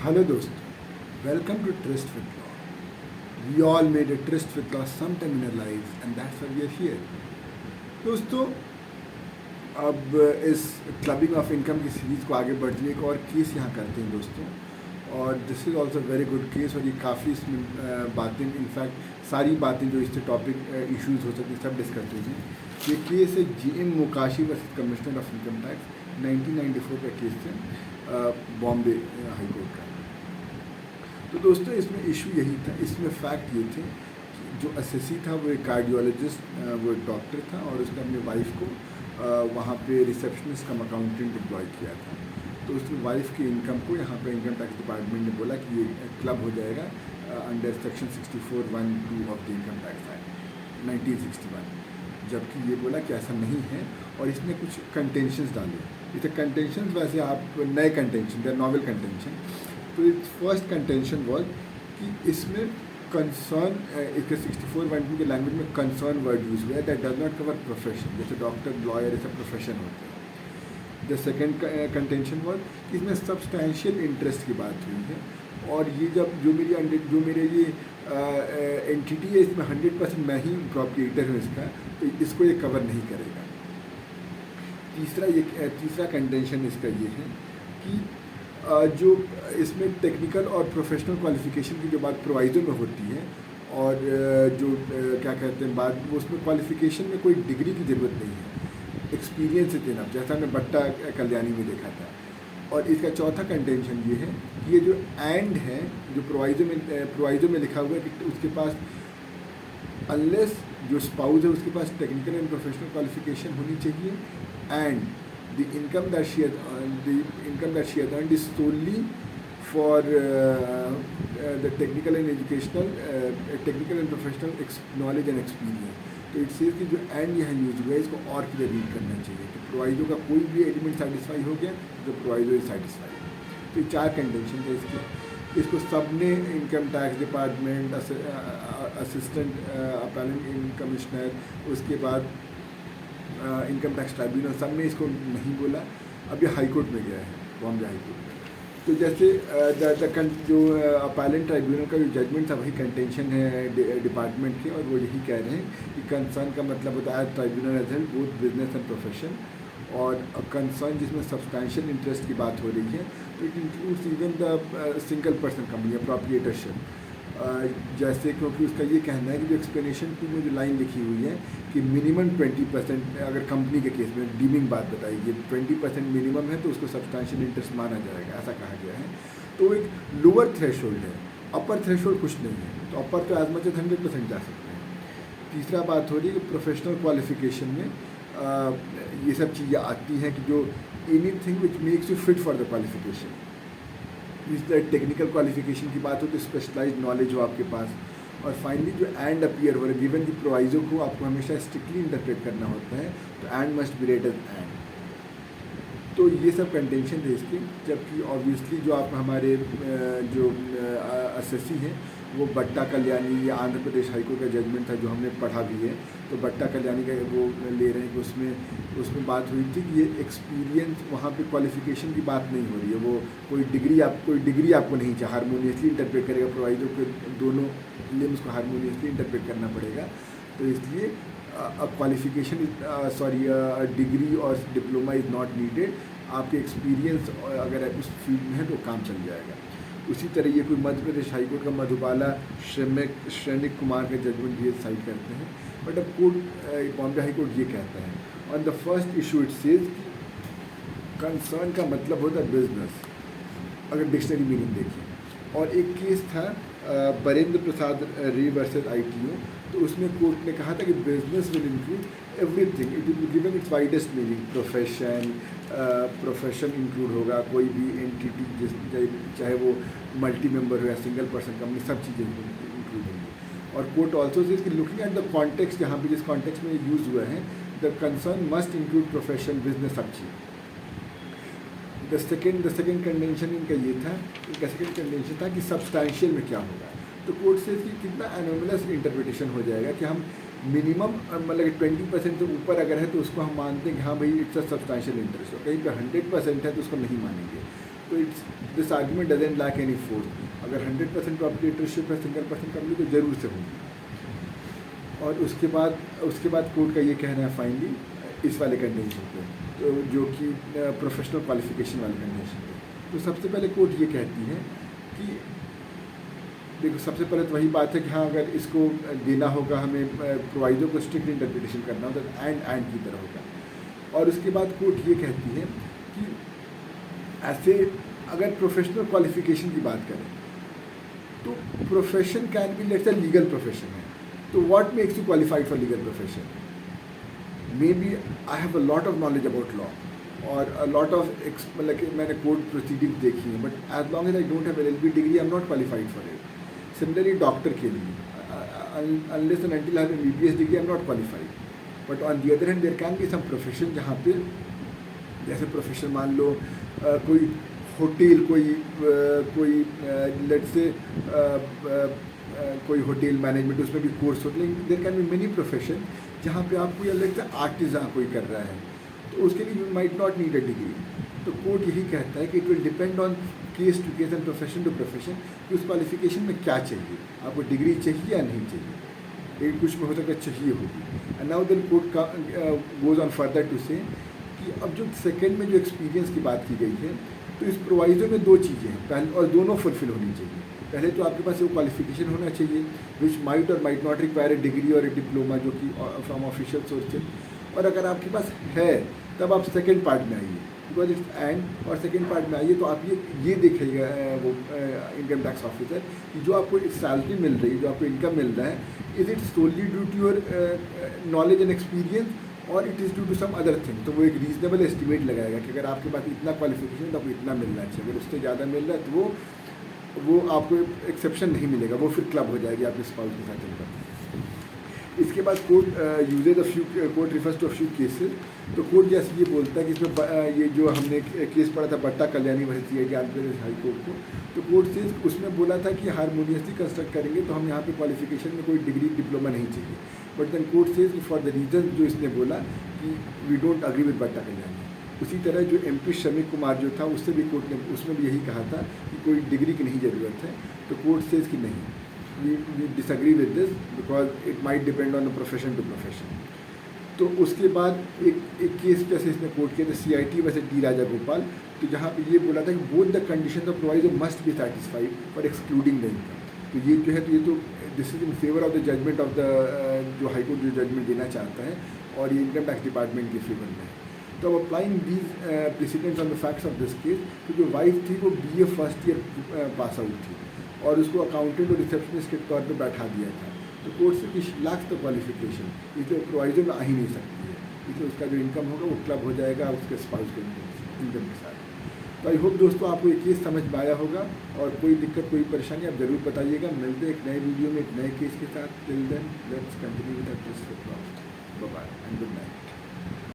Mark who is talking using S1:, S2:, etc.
S1: Hello दोस्तों, welcome to Tryst with Law. We all made a tryst with law sometime in our lives and that's why we are here. दोस्तों, अब इस clubbing of income की series को आगे बढ़ने एक और केस यहाँ करते हैं दोस्तों, और this is also very good case. और ये काफ़ी इसमें बातें, इनफैक्ट सारी बातें जो इससे टॉपिक इश्यूज हो सकती हैं सब डिस्कस हुई हैं। ये केस है GM Mukashi versus commissioner of income tax, 1994 का केस है, बॉम्बे हाई कोर्ट का। तो दोस्तों इसमें इशू यही था, इसमें फैक्ट ये थे कि जो असेसी था वो एक कार्डियोलॉजिस्ट, वो एक डॉक्टर था और उसने अपनी वाइफ को वहाँ पे रिसेप्शनिस्ट कम अकाउंटेंट एम्प्लॉय किया था। तो उसकी वाइफ की इनकम को यहाँ पे इनकम टैक्स डिपार्टमेंट ने बोला कि ये क्लब हो जाएगा under section 64(1)(2) of the income tax act 1961, जबकि ये बोला कि ऐसा नहीं है। और इसने कुछ कंटेंशंस डाले। इसे कंटेंशंस वैसे आप नए कंटेंशन, दे नॉवल कंटेंशन। तो इट्स फर्स्ट कंटेंशन वॉज कि इसमें कंसर्न, इसके 64(1)(2) के लैंग्वेज में कंसर्न वर्ड यूज हुआ है, that does not cover profession, जैसे डॉक्टर, लॉयर ऐसा प्रोफेशन होते हैं। द सेकेंड कंटेंशन वॉज कि इसमें सब्सटैंशियल इंटरेस्ट की बात हुई है, और ये जब जो मेरे ये एंटिटी है इसमें 100% मैं ही प्रॉपरेटर हूँ इसका, तो इसको ये कवर नहीं करेगा। तीसरा कंटेंशन इसका ये है कि जो इसमें टेक्निकल और प्रोफेशनल क्वालिफ़िकेशन की जो बात प्रोवाइजो में होती है, और जो क्या कहते हैं बात, वो उसमें क्वालिफ़िकेशन में कोई डिग्री की ज़रूरत नहीं है, एक्सपीरियंस इतना इनफ, जैसा हमने बट्टा कल्याणी में देखा था। और इसका चौथा कंटेंशन ये है कि ये जो एंड है, जो प्रोवाइजो में लिखा हुआ है कि उसके पास अनलेस जो स्पाउस है उसके पास टेक्निकल एंड प्रोफेशनल क्वालिफ़िकेशन होनी चाहिए, and the income that she has earned is solely for the technical and professional knowledge and experience. तो इट सेज कि जो एंड यहाँ यूज हुआ है इसको और क्लियर रीड करना चाहिए। तो प्रोवाइजो का कोई भी एलिमेंट सेटिस्फाई हो गया तो प्रोवाइजो इज सेटिस्फाइड। तो ये चार कंडीशन थे इसके। इसको सबने income tax department, assistant appellate commissioner, उसके बाद इनकम टैक्स ट्राइब्यूनल, सब ने इसको नहीं बोला। अब ये हाई कोर्ट में गया है, बॉम्बे हाई कोर्ट में। तो जैसे जो अपैलेंट ट्राइब्यूनल का जो जजमेंट था वही कंटेंशन है डिपार्टमेंट के, और वो यही कह रहे हैं कि कंसर्न का मतलब होता है tribunal has held both business and profession, और कंसर्न जिसमें सब्सटैंशियल इंटरेस्ट की बात हो रही है तो it includes even the single person company या प्रॉप्रिएटरशिप। जैसे क्योंकि उसका ये कहना है कि जो एक्सप्लेनेशन 2 में जो लाइन लिखी हुई है कि मिनिमम 20%, अगर कंपनी के केस में डीमिंग बात बताई गई 20% मिनिमम है तो उसको सब्सटैंशियल इंटरेस्ट माना जाएगा, ऐसा कहा गया है। तो एक लोअर थ्रेशोल्ड है, अपर थ्रेशोल्ड कुछ नहीं है। तो अपर तो एज मच एज 100% जा सकते हैं। तीसरा बात हो रही है कि प्रोफेशनल क्वालिफिकेशन में ये सब चीज़ें आती हैं कि जो anything which makes you fit for the qualification. इस टेक्निकल क्वालिफिकेशन की बात हो तो स्पेशलाइज्ड नॉलेज हो आपके पास। और फाइनली जो एंड अपीयर हो रहा है, गिवन की प्रोवाइजो को आपको हमेशा स्ट्रिक्टली इंटरप्रेट करना होता है, तो and must be read as and. तो ये सब कंटेंशन थे इसके। जबकि ऑब्वियसली जो आप हमारे जो असेसी हैं वो बट्टा कल्याणी या आंध्र प्रदेश हाईकोर्ट का जजमेंट था जो हमने पढ़ा भी है, तो बट्टा कल्याणी का वो ले रहे हैं कि उसमें बात हुई थी कि ये एक्सपीरियंस, वहाँ पे क्वालिफिकेशन की बात नहीं हो रही है, वो कोई डिग्री आपको नहीं चाहिए, हारमोनियसली इंटरप्रेट करेगा, प्रोवाइजो के दोनों लिम्स को हारमोनियसली इंटरप्रेट करना पड़ेगा। तो इसलिए क्वालिफिकेशन डिग्री और डिप्लोमा इज़ नॉट नीडेड, आपके एक्सपीरियंस अगर उस फील्ड में है तो काम चल जाएगा। उसी तरह ये कोई मध्य प्रदेश हाईकोर्ट का मधुबाला श्रेणिक कुमार का जजमेंट भी साइड करते हैं। बट अब कोर्ट, बॉम्बे हाई कोर्ट ये कहता है on the first issue it says कि कंसर्न का मतलब होता है बिजनेस, अगर डिक्शनरी मीनिंग देखें। और एक केस था बरेंद्र प्रसाद रे वर्सेस ITO, तो उसमें कोर्ट ने कहा था कि business will include everything, it will given it's widest meaning. Profession include होगा, कोई भी एंटिटी चाहे वो मल्टी मेंबर हो या सिंगल पर्सन कंपनी, सब चीज़ें इंक्लूड होंगी। और कोर्ट ऑल्सो सेज कि लुकिंग एट द कॉन्टेक्स्ट, यहाँ पे जिस कॉन्टेक्स्ट में यूज़ हुआ है, the concern must include profession, business, सब चीज़। द सेकेंड कंडेंशन इनका ये था, इनका सेकेंड कंडेंशन था कि सब्सटैंशियल में क्या होगा। तो कोर्ट से कि कितना एनोमलस इंटरप्रिटेशन हो जाएगा कि हम मिनिमम मतलब 20% से ऊपर अगर है तो उसको हम मानते हैं कि हाँ भाई इट्स अ सब्सटैंशियल इंटरेस्ट, और कहीं पे 100% है तो उसको नहीं मानेंगे। तो it's this argument doesn't lack any force. अगर 100% प्रॉपर्टीटरशिप है सिंगल पर्सन कंपनी तो जरूर से होगी। और उसके बाद कोर्ट का ये कहना है फाइनली इस वाले कंडीशन पे, तो जो कि प्रोफेशनल क्वालिफिकेशन वाले कंडीशन पे, तो सबसे पहले कोर्ट ये कहती है कि देखो सबसे पहले तो वही बात है कि हाँ अगर इसको देना होगा हमें प्रोवाइडर को स्ट्रिक्ट इंटरप्रिटेशन करना होगा तो एंड की तरह होगा। और उसके बाद कोर्ट ये कहती है कि ऐसे अगर प्रोफेशनल क्वालिफिकेशन की बात करें तो profession can be let's say legal profession है, तो what makes you qualified for legal profession? May be I have a lot of knowledge about law और अ लॉट ऑफ मतलब मैंने कोर्ट प्रोसीडिंग देखी है, but as long as I don't have LLB degree I am not qualified for it. Similarly doctor के लिए unless and until I have MBBS degree I am not qualified. But on the other hand there can be some profession जहाँ पे जैसे profession मान लो कोई hotel कोई let's say कोई hotel management उसमें भी कोर्स होते, लेकिन there can be many profession जहाँ पे आपको या लेट्स से आर्टिज़ां कोई कर रहा है तो उसके लिए you might not need a degree. तो कोर्ट यही कहता है कि it will depend on case to case and profession to profession कि उस क्वालिफिकेशन में क्या चाहिए, आपको डिग्री चाहिए या नहीं चाहिए। एक कुछ में हो सकता है चाहिए होगी। एंड नाउ देन कोर्ट का गोज ऑन फर्दर टू से कि अब जो सेकेंड में जो एक्सपीरियंस की बात की गई है तो इस प्रोवाइजर में दो चीज़ें हैं, पहले और दोनों फुलफिल होनी चाहिए। पहले तो आपके पास वो क्वालिफिकेशन होना चाहिए विच माइट और might not require a degree और ए डिप्लोमा जो कि फ्रॉम ऑफिशियल सोर्सेज, और अगर आपके पास है तब आप सेकेंड पार्ट में आइए बिकॉज इट्स एंड, और सेकेंड पार्ट में आइए तो आप ये देखिएगा वो इनकम टैक्स ऑफिसर कि जो आपको सैलरी मिल रही है, जो आपको इनकम मिल रहा है, is it solely due to your knowledge and experience और it is due to some other thing. तो वो एक रीजनेबल एस्टिमेट लगाएगा कि अगर आपके पास इतना क्वालिफिकेशन है तो आपको इतना मिलना चाहिए, अगर उससे ज़्यादा मिल रहा है तो वो आपको एक्सेप्शन नहीं मिलेगा, वो फिर क्लब हो जाएगी आपके स्पाउस के साथ इनकम। इसके बाद court uses of few court refers to few cases. तो कोर्ट जैसे ये बोलता है कि इसमें ये जो हमने केस पढ़ा था बट्टा Kalyani versus CIT Andhra Pradesh high court को, तो कोर्ट से उसमें बोला था कि हारमोनियसली कंस्ट्रक्ट करेंगे तो हम यहाँ पे क्वालिफिकेशन में कोई डिग्री डिप्लोमा नहीं चाहिए। बट देन कोर्ट से फॉर द रीज़न जो इसने बोला कि वी डोंट अग्री विद बट्टा कल्याणी। उसी तरह जो MP श्रमिक कुमार जो था उससे भी कोर्ट ने उसमें भी यही कहा था कि कोई डिग्री की नहीं ज़रूरत है। तो कोर्ट से कि नहीं, we disagree with this because it might depend on the profession to profession। तो उसके बाद एक केस जैसे इसने कोर्ट किया था CIT वैसे D राजा गोपाल, तो जहाँ पे ये बोला था कि both the condition of provider must be satisfied for excluding the income. तो ये जो है तो ये तो this is in favour of the judgement of the जो हाई कोर्ट जो जजमेंट देना चाहता है और ये इनकम टैक्स डिपार्टमेंट के फेवर में है। तो अब applying these precedents on the facts of this case, तो जो वाइफ थी वो BA first year pass out थी और उसको अकाउंटेंट और रिसेप्शनिस्ट के तौर पर बैठा दिया था। तो कोर्ट से कि लैक्स द क्वालिफिकेशन, इसलिए प्रोवाइजर में आ ही नहीं सकती है, इसलिए उसका जो इनकम होगा वो क्लब हो जाएगा उसके स्पाउस के इनकम के साथ। तो आई होप दोस्तों आपको ये केस समझ में आया होगा, और कोई दिक्कत कोई परेशानी आप ज़रूर बताइएगा। मिलते हैं एक नए वीडियो में एक नए केस के साथ। Till then let's continue with the case. Bye bye and good night.